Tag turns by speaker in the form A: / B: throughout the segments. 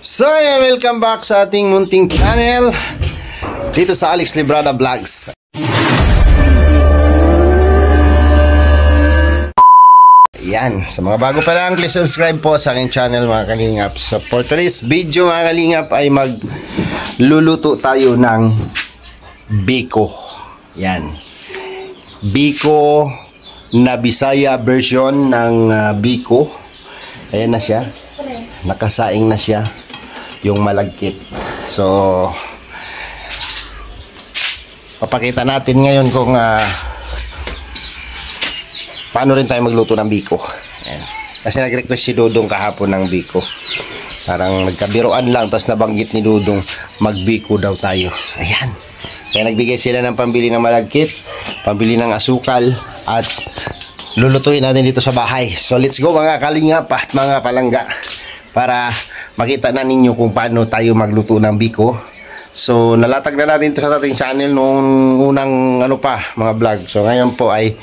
A: So, welcome back sa ating munting channel dito sa Alex Librada Vlogs. Yan, sa mga bago pa lang, please subscribe po sa aking channel mga kalingap. So, for today's video mga kalingap ay magluluto tayo ng biko. Yan, biko na Bisaya version ng biko. Ayan na siya, nakasaing na siya yung malagkit. So papakita natin ngayon kung paano rin tayo magluto ng biko. Ayan. Kasi nag-request si Dudong kahapon ng biko, parang nagkabiroan lang, tapos nabanggit ni Dudong magbiko daw tayo. Ayan, kaya nagbigay sila ng pambili ng malagkit, pambili ng asukal, at lulutuin natin dito sa bahay. So let's go mga kalingap at mga palangga, para makita na ninyo kung paano tayo magluto ng biko. So nalatag na natin ito sa ating channel noong unang mga vlog. So ngayon po ay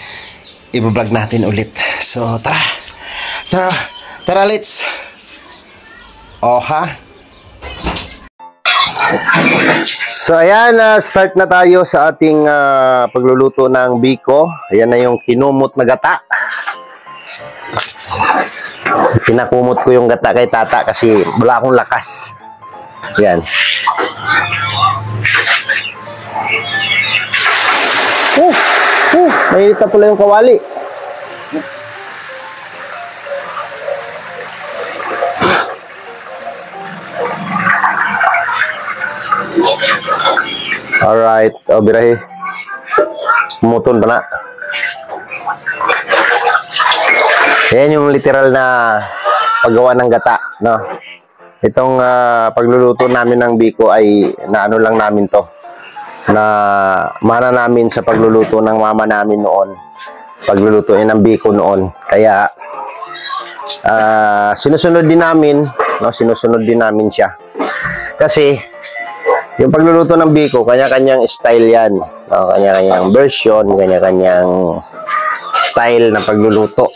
A: i-vlog natin ulit. So tara let's. So ayan, start na tayo sa ating pagluluto ng biko. Ayan na yung kinumot na gata. Pinakumot ko yung gata kay tata kasi wala akong lakas. Ayan. Mainit na pala yung kawali. Alright, birahe. Pumutol pa na. Ayan yung literal na paggawa ng gata, no? Itong pagluluto namin ng biko ay naano lang namin to, na mana namin sa pagluluto ng mama namin noon, paglulutuin ng biko noon. Kaya sinusunod din namin, no? Sinusunod din namin siya. Kasi yung pagluluto ng biko, kanya-kanyang style yan, no? Kanya-kanyang version, kanya-kanyang style na pagluluto.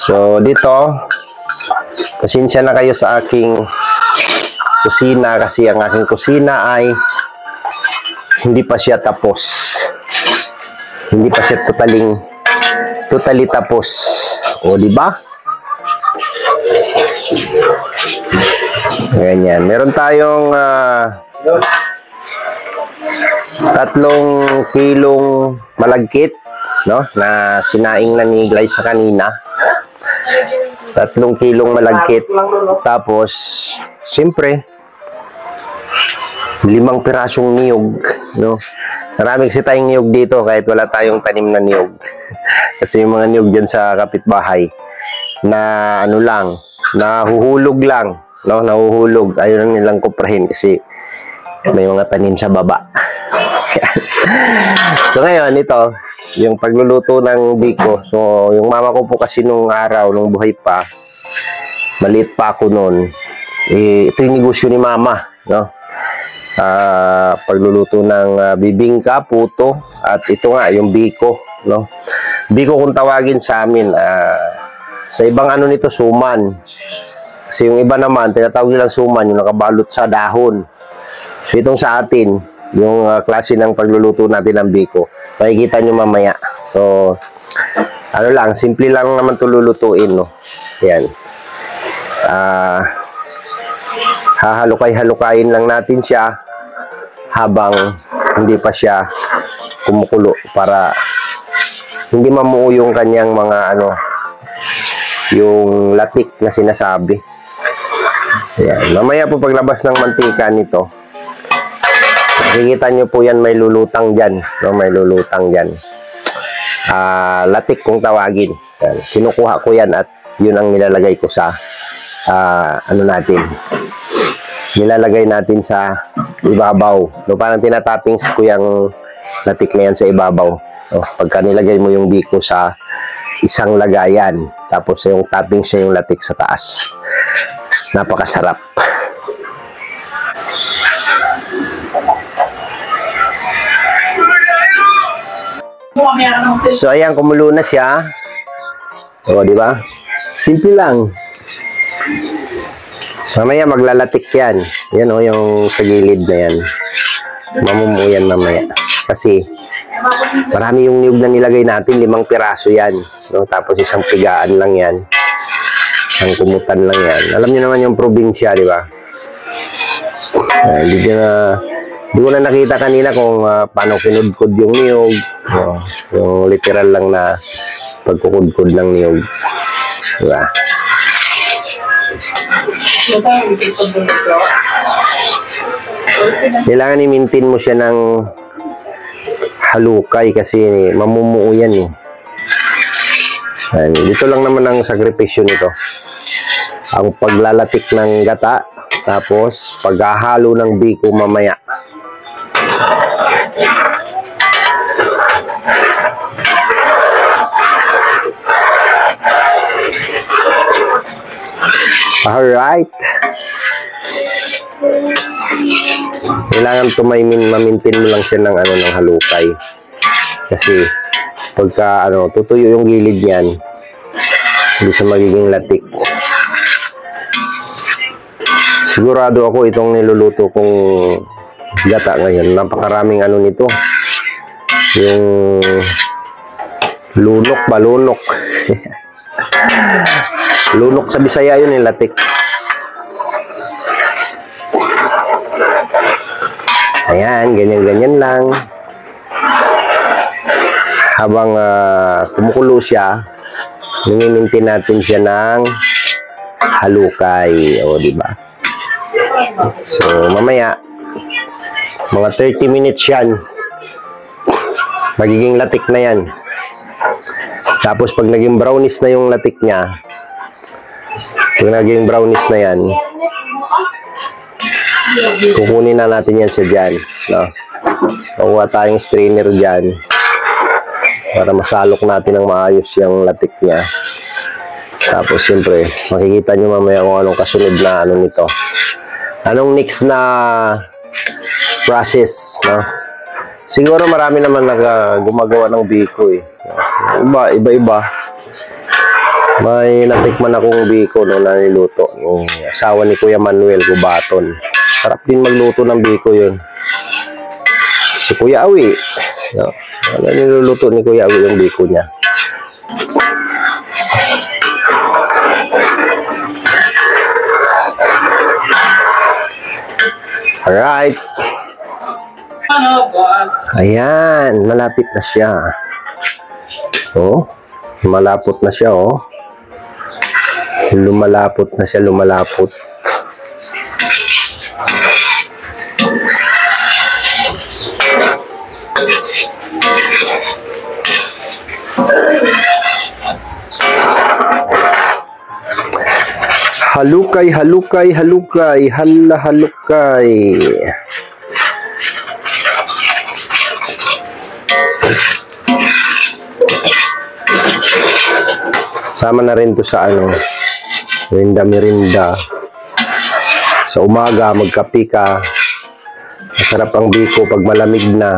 A: So dito, pasensya na kayo sa aking kusina kasi ang aking kusina ay hindi pa siya tapos. Hindi pa siya totally tapos. O di ba? Ganyan. Meron tayong 3 kilong malagkit, no, na sinaing na ni Glyza kanina. 3 kilong malagkit. Tapos siyempre 5 pirasong niyog, no. Marami kasi tayong niyog dito kahit wala tayong tanim na niyog. Kasi yung mga niyog dyan sa kapitbahay na ano lang, nahuhulog lang, no, nahuhulog. Ayaw lang nilang kuprahin kasi may mga tanim sa baba. So ngayon ito yung pagluluto ng biko. So yung mama ko po kasi nung araw, nung buhay pa, maliit pa ako noon, ito yung negosyo ni mama, no? Pagluluto ng bibingka, puto, at ito nga yung biko, no? Biko kung tawagin sa amin. Sa ibang ano nito, suman. Kasi yung iba naman tinatawag nilang suman, yung nakabalot sa dahon. So itong sa atin, yung klase ng pagluluto natin ng biko, makikita nyo mamaya. So ano lang, simple lang naman ito lulutuin, no? Yan. Hahalukay-halukayin lang natin siya habang hindi pa siya kumukulo, para hindi mamuo yung kanyang mga yung latik na sinasabi. Yan. Mamaya po paglabas ng mantika nito, makikita nyo po yan, may lulutang dyan, no? May lulutang dyan. Latik kung tawagin. Yan. Kinukuha ko yan at yun ang nilalagay ko sa nilalagay natin sa ibabaw, no? Parang tinatoppings ko yung latik na yan sa ibabaw, no? Pagka nilagay mo yung biko sa isang lagayan, tapos yung toppings siya yung latik sa taas, napakasarap. So ayan, kumulo na siya. O, di ba? Simple lang. Mamaya maglalatik yan. Yan o, yung sa gilid na yan. Mamumuo yan mamaya. Kasi, marami yung niyog na nilagay natin. 5 piraso yan. No? Tapos isang pigaan lang yan. Isang kumutan lang yan. Alam niyo naman yung probinsya, di ba? Hindi ko na nakita kanina kung paano kinudkod yung niyog. Yung literal lang na pagkukudkod ng niyog. Di ba? Kailangan i-maintain mo siya ng halukay kasi mamumuo yan eh. Dito lang naman ang sakripisyo nito. Ang paglalatik ng gata, tapos paghahalo ng biko mamaya. Alright. Kailangan ma-maintain mo lang siya ng ng halukay. Kasi pagka tutuyo yung gilid niyan, hindi siya magiging latik. Sigurado ako itong niluluto kong gata ngayon, napakaraming nito. Yung lunok ba? Lunok. Lunok sa Bisaya yun yung latik. Ayan, ganyan-ganyan lang. Habang kumukulo siya, nimimintin natin siya ng halukay. O, diba? So, mamaya, mga 30 minutes yan. Magiging latik na yan. Tapos, pag naging brownies na yung latik niya, pag naging brownies na yan, kukunin na natin yan sa dyan. No? Kukuha tayong strainer dyan para masalok natin ng maayos yung latik niya. Tapos, siyempre, makikita nyo mamaya kung anong kasunod na nito. Anong next na process, no? Siguro marami naman gumagawa ng biko eh. Iba-iba. May natikman akong biko na niluto. Yung asawa ni Kuya Manuel Gubaton. Sarap din magluto ng biko yun. Si Kuya Awi. No? Niluluto ni Kuya Awi yung biko niya. Alright. Ayan, malapit na siya. Oh, malapot na siya, oh. Lumalapot na siya, lumalapot. Halukay, halukay, halukay, hala, halukay. Sama na rin to sa merinda. Sa umaga, magkape ka. Masarap ang biko pag malamig na.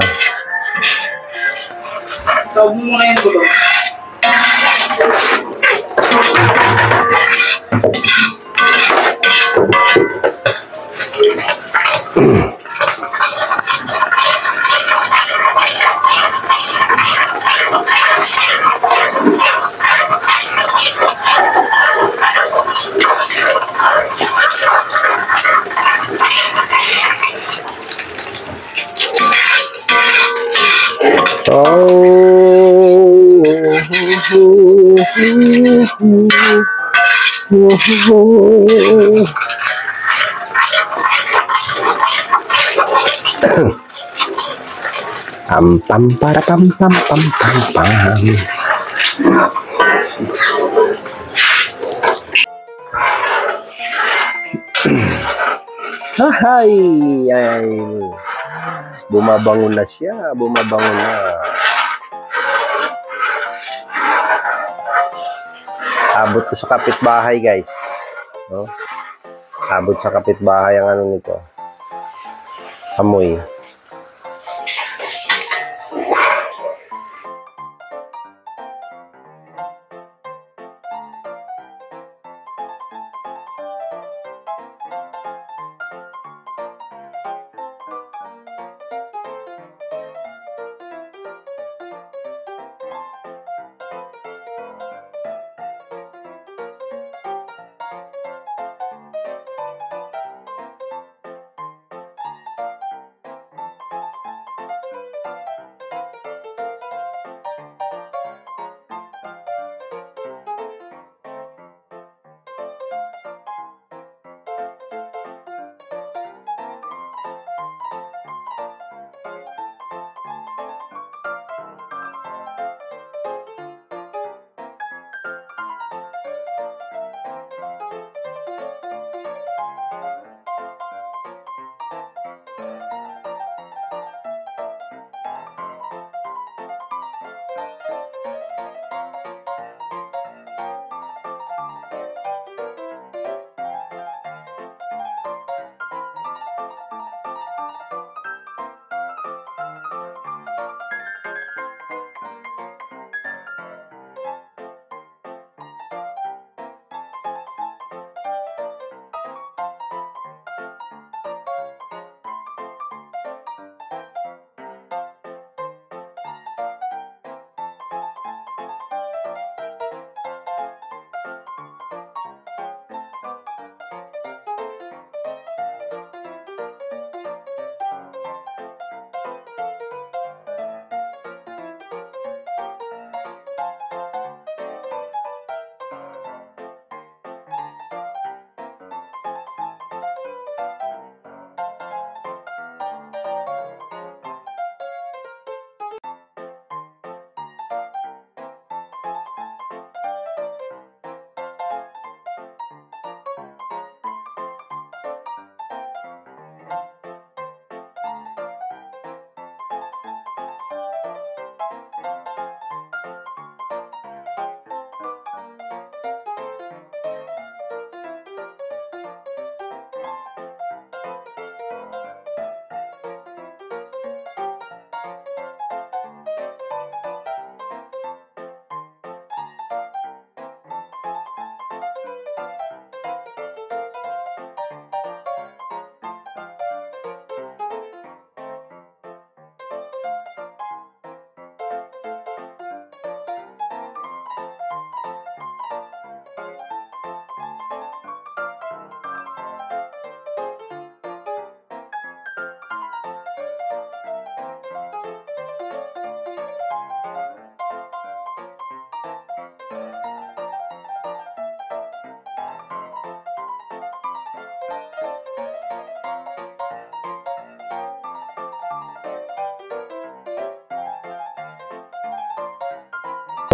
B: Tawag mo muna yung gulo.
A: Pam para pam pam pam pam pam. Hay, ay. Bumabangon na siya, bumabangon na. Abot ko sa kapitbahay, guys. No? Abot sa kapitbahay ang nito. Amoy.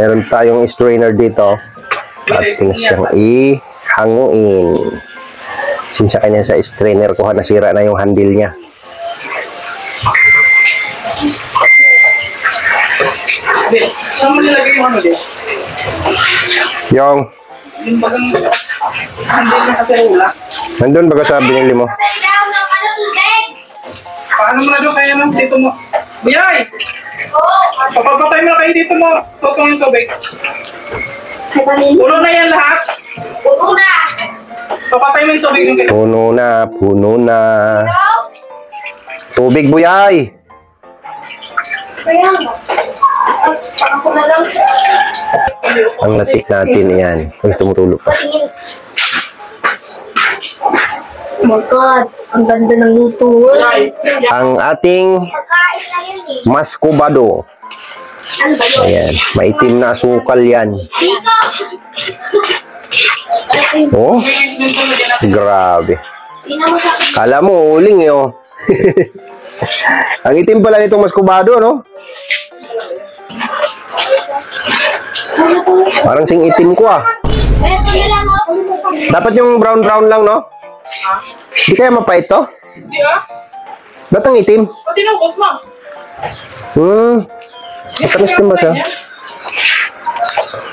A: Meron tayong strainer dito. Ating siyang ihanguin. Since sa kanya sa strainer ko, nasira na yung handle niya.
B: Saan mo nilagay yung ano din?
A: Yung,
B: Yung bagang hindi na kasi wala.
A: nandun baga sa binili mo?
B: Paano mo na doon kaya ng dito mo? Biyay! Papapatay mo na kayo dito mo. Totong yung tubig. Puno na yan lahat.
C: Puno na!
B: Papatay mo yung tubig yung kayo.
A: Puno na. Tubig, buyay!
C: Kaya nga. Ako na lang.
A: Ang latik natin yan. Ay, tumutulog pa.
C: Patingin. Oh my God. Ang ganda ng luto.
B: Biyay!
A: Ang ating
C: Pagkain na yun eh.
A: maskubado.
C: Ano ba yun?
A: Ayan, maitim na asukal yan.
C: Dito!
A: Oh, grabe.
C: Tingnan mo sa akin.
A: Kala mo, uling eh, oh. Ang itim pala nitong maskubado, no? Parang sing itim ko, ah.
C: Ito na lang ako.
A: Dapat yung brown-brown lang, no? Di kaya mapait to?
B: Hindi ah.
A: Ba't ang itim?
B: Pati ng kusma.
A: Matamis din ba siya?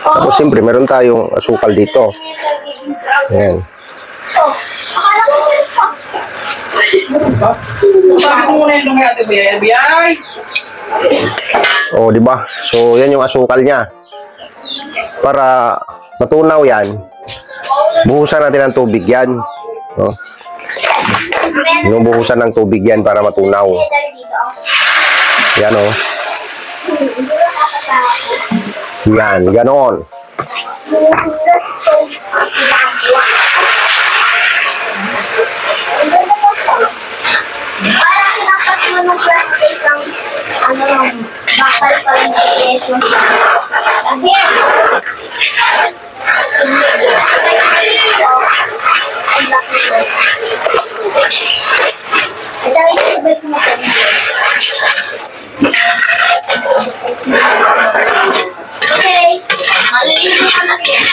A: Tapos siyempre, meron tayong asukal dito. Ayan.
C: Oh, akala ko ulit pa.
B: Sabi ko muna yung kay Ate Biyay. Biyay!
A: Oh, di ba? So, yan yung asukal niya. Para matunaw yan, buhusan natin ng tubig yan. Oh. Yung buhusan ng tubig yan para matunaw. Yan, oh. Yan, ganon.
C: Parang dapat mo ng plastic ang ano lang, bakal pa rin sa peso. Again. Ito yung tubig mo. Okay. Maliligo ka na rin.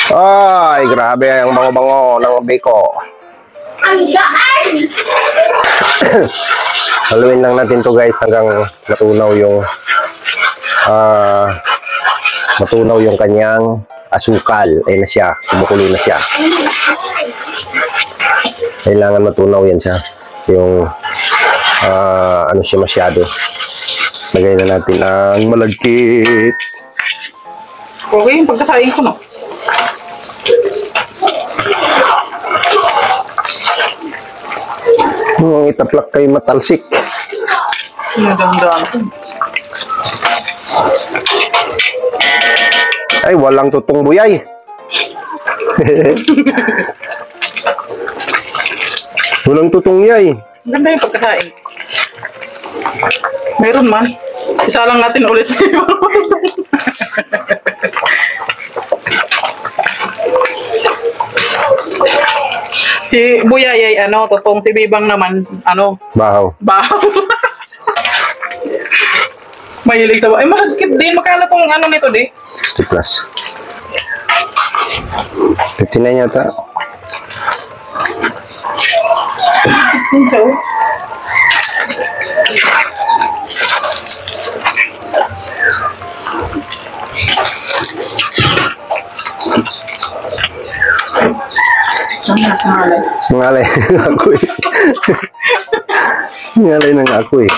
A: Ay, grabe ang bango-bango ng biko.
C: Ang gaan!
A: Haluin lang natin to guys hanggang matunaw yung kanyang asukal. Ayun na siya, kumukulo na siya. Kailangan matunaw yan siya. Yung ano siya masyado. Lagay na natin ang malagkit.
B: Okay, yung pagkasain ko, no?
A: Ang itaplak kay matalsik.
B: Dahan-dahan ko.
A: Ay, walang tutong buyay. Walang tutong yay.
B: Ganda yung pagkasain. Meron man. Isa lang natin ulit. Si Buyay ay ano, totong si Bibang naman, ano,
A: Bahaw.
B: bahaw. Mahilig sa bahaw. Eh, malagkit din. Makala tong ano nito, di?
A: 60 plus. 59 yata.
B: So,
A: Ngalay ng ako eh. Ngalay ng ako eh.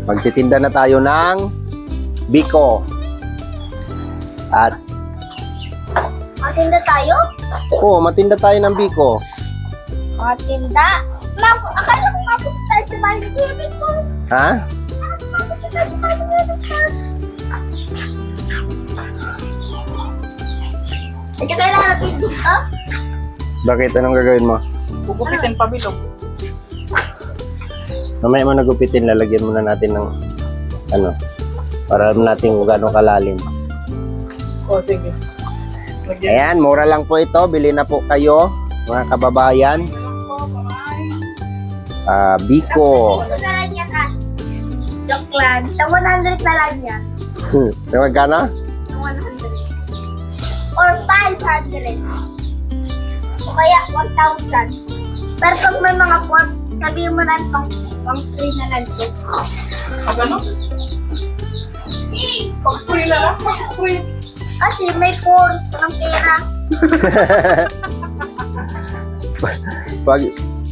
A: Magtitinda na tayo ng biko. At,
C: Matinda tayo?
A: matinda tayo ng biko.
C: Matinda? Akala ko mapunta tayo sa bahay ni Kuya Victor.
A: Ha?
C: Mapunta tayo sa bahay ni Kuya Victor. At saka kailangan natin dito.
A: Bakit? Anong gagawin mo?
B: Gugupitin pa bilog.
A: Mamaya mo nagupitin, lalagyan muna natin ng para natin kung gano'ng kalalim.
B: O, sige. Lagyan.
A: Ayan, mura lang po ito. Bili na po kayo, mga kababayan. Biko.
C: Ito na lang yan, ah. Joke lang. Sa 100 na lang yan.
A: Magkano?
C: Sa 100. Or 500. O kaya 1,000. Pero pag may mga form, sabihin mo na pang free na lang ito.
B: Pag ano? Pag free na lang. Pag free.
C: Kasi may form ng pera.
A: Pag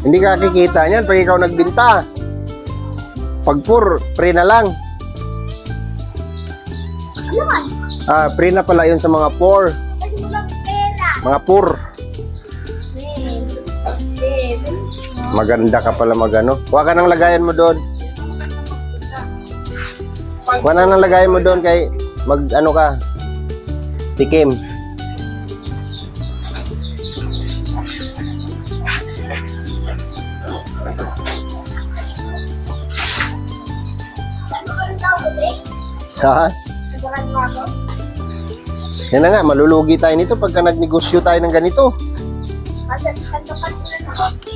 A: hindi ka kikita niyan pag ikaw nagbinta. Pag free na lang.
C: Ano man?
A: Free na pala yun sa mga poor.
C: Kasi walang pera.
A: Mga poor.
C: Eh,
A: Maganda ka pala magano. Huwag ka nang lagayan mo doon. Huwag na nang lagayan mo doon kay mag-ano ka. Tikim.
C: ano ka rin daw, eh?
A: Ha?
C: Nagalan mo ako?
A: Yan na nga, malulugi tayo nito pagka nagnegosyo tayo ng ganito.
C: Kasi kanto-kanto na sa konti.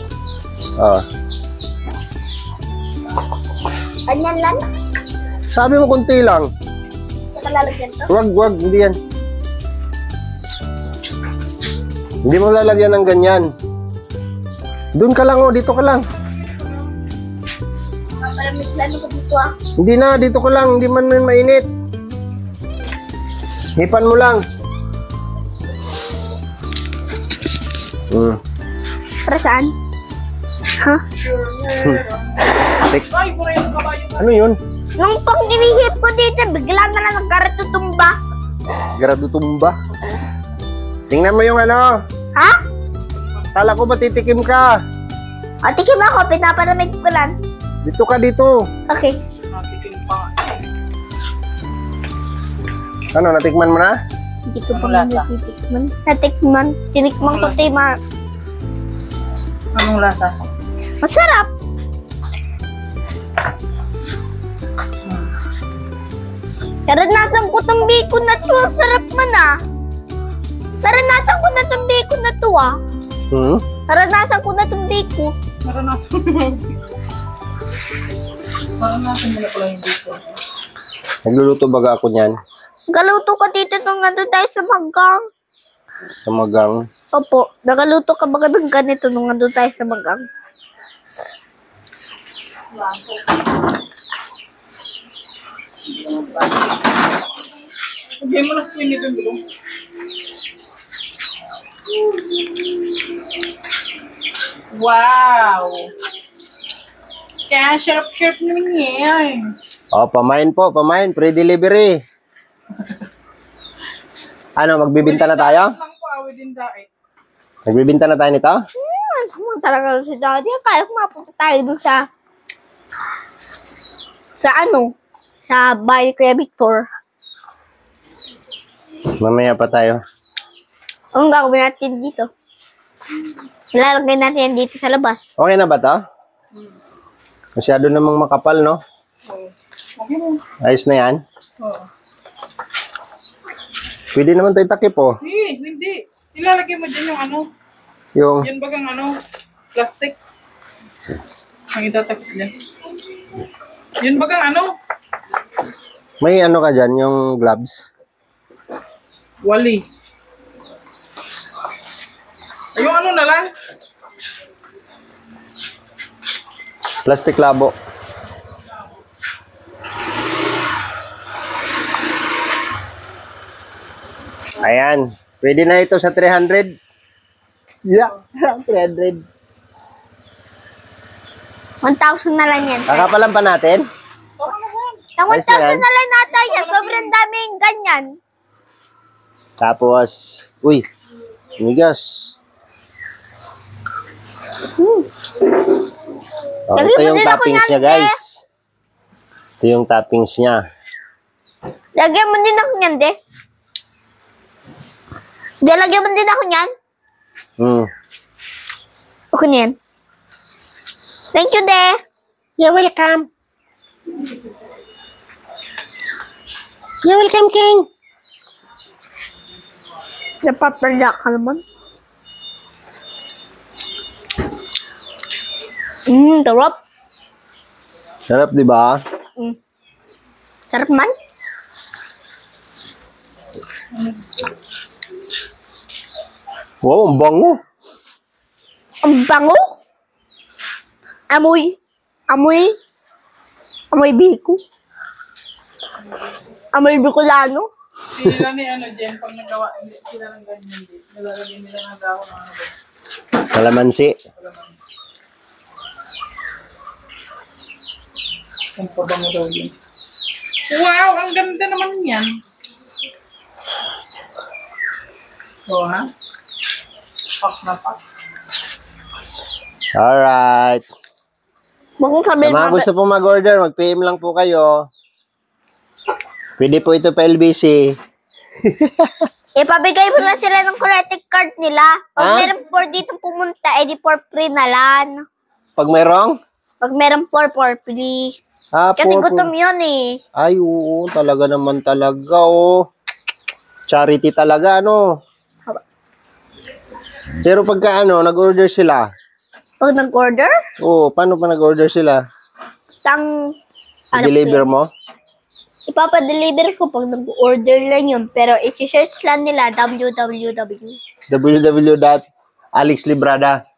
C: Ganyan lang.
A: Sabi mo konti lang.
C: Saka lalagyan to.
A: Wag, hindi yan. Hindi mo lalagyan ng ganyan. Doon ka lang, dito ka lang.
C: Papalamig lalo ko dito, ah.
A: Hindi na, dito ka lang. Hindi man mainit. Hipan mo lang.
C: Para saan? Ha?
B: Ay, pura yung kabayo.
A: Ano yun?
C: Nung pang inihip ko dito, bigla na lang nagkaratutumba.
A: Grado tumba. Tingnan mo yung ano.
C: Ha?
A: Kala ko matitikim ka.
C: O, tikim ako, pinapalamig ko lang.
A: Dito ka dito.
C: Okay.
B: Nakikinig pa nga.
A: Ano, natikman mo na?
C: Hindi ko pa
B: Anong lasa?
C: natitikman. Natikman. Tinikman ko tayo,
B: Anong lasa?
C: masarap. Naranasan ko tong bacon na to. Ang sarap man, ah. Naranasan ko na tong bacon na to, ah. Naranasan ko na tong bacon.
B: Naranasan mo na yung biko. Naranasan mo na pala yung biko.
A: Nagluluto baga ako niyan.
C: Galuto ka dito nung ano tayo sa Magang.
A: Sa magang.
C: Opo, nagaluto ka ba ng ganito nung ando tayo sa Magang?
B: Sabihin mo na sa inyo yung biko. Wow! Kaya sharp-sharp naman yan.
A: Pamain po, pamain. Pre-delivery. Ano, magbibinta na tayo?
B: Lang po, within diet.
A: Magbibinta na tayo nito?
C: Sama talaga si Daddy. Kaya mapunta tayo dun sa ano? Sa bahay ni Kuya Victor.
A: Mamaya pa tayo.
C: Anong gagawin natin dito? Lalagay natin yan dito sa labas.
A: Okay na ba to? Masyado namang makapal, no?
B: Oh. Okay mo.
A: Ayos na yan.
B: Oo.
A: Pwede naman tayo takip, oh.
B: Hindi. Ilalagay mo dyan yung ano.
A: Yung,
B: Yan bagang ano. Plastic. Ang itatax dyan. Yun bagang ano.
A: may ano ka dyan, yung gloves.
B: Wali. Yung ano na lang.
A: Plastic labo. Ayan. Pwede na ito sa 300. Yeah, 300.
C: 1,000 na lang yan.
A: Kakapalan pa natin?
B: Parang
C: Ang
A: Ayos
C: 1,000
A: na yan.
C: na lang nata yan. Sobrang daming ganyan.
A: Tapos, uy, migas. Oh,
C: Lagyan
A: ito
C: mo
A: yung
C: din ako
A: toppings
C: yan,
A: niya, guys. Ito yung toppings niya.
C: Lagyan mo din ako niyan, de. De, lagyan mo din ako niyan. Okay na yan. Thank you, de.
A: You're welcome. You're welcome, King.
C: Napapadya ka naman. Sarap.
A: Sarap, di ba?
C: Sarap man.
A: Wow, ang bango.
C: Ang bango. Amoy biko. Amoy bicolano.
B: Hindi nila ni Jen, pag nagawa, hindi sila ng ganyan din. Nilalagyan nila ng dahon ng ano ba?
A: Kalamansi.
B: Ang pabango daw yun. Wow, ang ganda naman yan. Oo, ha? Pak na pak.
A: Alright.
C: Huwag mong
A: Sa
C: sabihin
A: mga gusto pong mag-order, mag-PM lang po kayo. Pwede po ito pa LBC.
C: ipabigay mo na sila ng credit card nila. Pag
A: Ha?
C: meron for dito pumunta, edi for free na lang.
A: Pag mayroong?
C: Pag meron for free. Kasi
A: For-
C: gutom yun eh.
A: Ay, oo, talaga naman talaga, oh. Charity talaga, ano. Pero pagka, nag-order sila.
C: Pag nag-order,
A: Paano pa nag-order sila? I-deliver mo?
C: ipapadeliver ko pag nag-order lang yun. Pero isi-search lang nila www.
A: www.alexlibrada.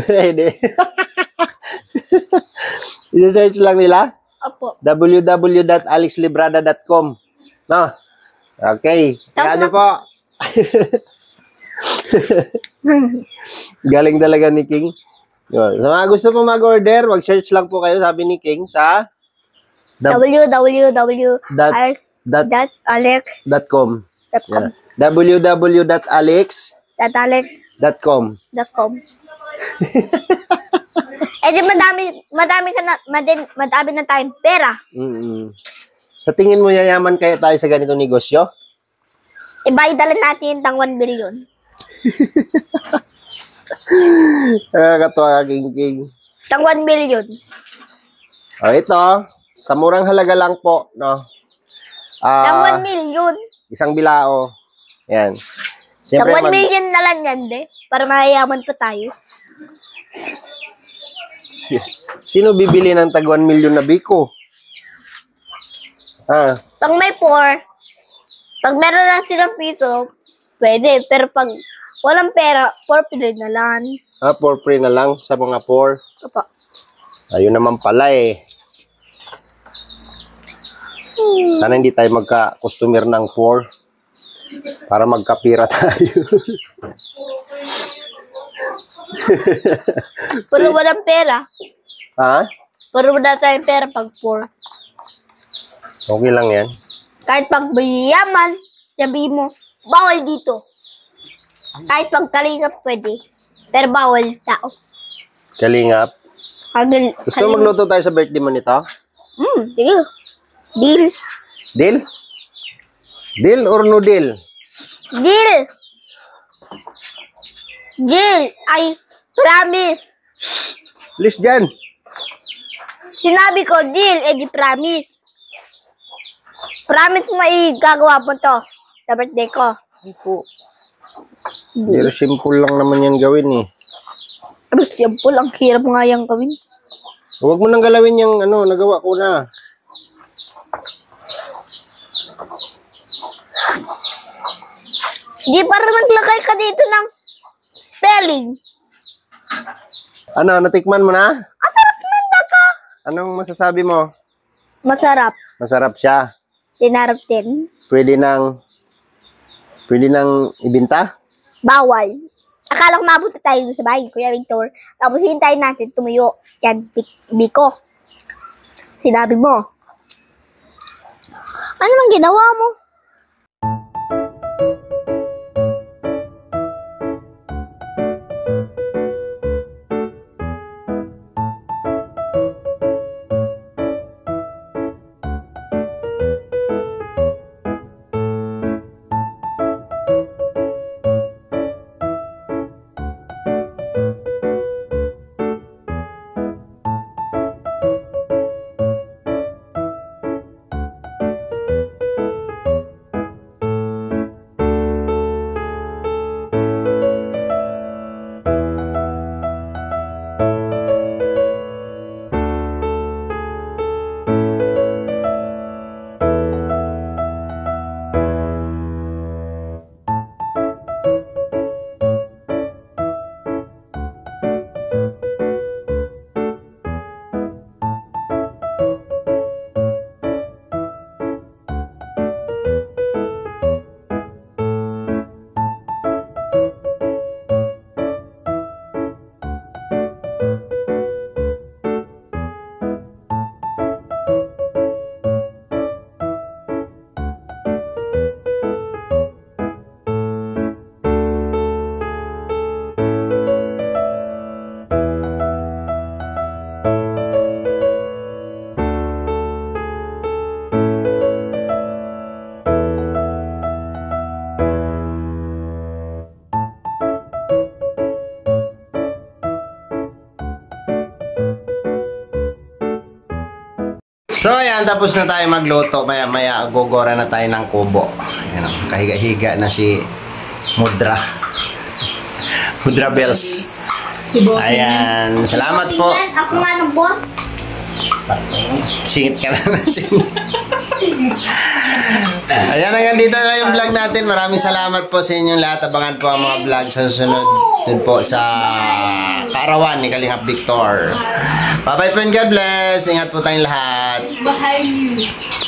A: Hindi. I-search lang nila?
C: Opo.
A: www.alexlibrada.com. No? Okay. Ano po? Galing talaga ni King. Yun. Sa mga gusto po mag-order, mag-search lang po kayo, sabi ni King, sa
C: www.alex.com.
A: .com. www.alex.com.
C: .alex.com. di madami na tayong pera.
A: Sa tingin mo, yayaman kaya tayo sa ganitong negosyo?
C: Ibaydalan natin yung 1 billion.
A: Nakakatawa, King.
C: 1 million.
A: Ito, sa murang halaga lang po, no?
C: 1 million.
A: Isang bilao. Yan.
C: Tang 1 million na lang yan, de. Para mayayaman pa tayo.
A: Sino bibili ng tag 1 million na biko?
C: Pag may 4, pag meron lang silang piso, pwede. Pero pag walang pera, 4 pili na lang.
A: For free na lang sa mga poor.
C: Opo.
A: Ayun naman pala eh. Sana hindi tayo magka-customer ng poor. Para magkapira tayo.
C: Pero walang pera. Pero wala tayong pera pag 4.
A: Okay lang yan.
C: Kahit pag mayayaman, sabi mo, bawal dito. Kahit pag kalingap pwede. Pero bawal tao.
A: Kalingap. Gusto mo magluto tayo sa birthday mo nito?
C: Sige. Deal.
A: Deal? Deal or no deal?
C: Deal. Deal. I promise.
A: Please dyan.
C: Sinabi ko, deal, edi promise. Promise mo gagawa mo to sa birthday ko.
A: Opo. Pero simple lang naman yan gawin eh.
C: Simple, ang hirap nga yung gawin.
A: Huwag mo nang galawin yung nagawa ko na.
C: Di para naglagay ka dito ng spelling.
A: Natikman mo na?
C: Ang sarap ng baka.
A: Anong masasabi mo?
C: Masarap.
A: Masarap siya.
C: Tinarap din.
A: Pwede nang ibenta?
C: Bawal. Akala ko mabuti tayo sa bahay, Kuya Victor. Tapos hintayin natin tumuyo. Yan, biko. Sinabi mo. Ano man ginawa mo?
A: So, ayan, tapos na tayo magluto. Maya-maya, gugora na tayo ng kubo. Ayan, kahiga-higa na si Mudra. Mudra Bells.
B: Si Boss.
A: Ayan, salamat po.
C: Ako nga ng boss.
A: Singit ka na singit. Ayan, hanggang dito na yung vlog natin. Maraming salamat po sa inyong lahat. Abangan po ang mga vlog sa susunod dun po sa Kaarawan ni Kalingap Victor. Bye-bye po and God bless. Ingat po tayong lahat.
B: Behind you.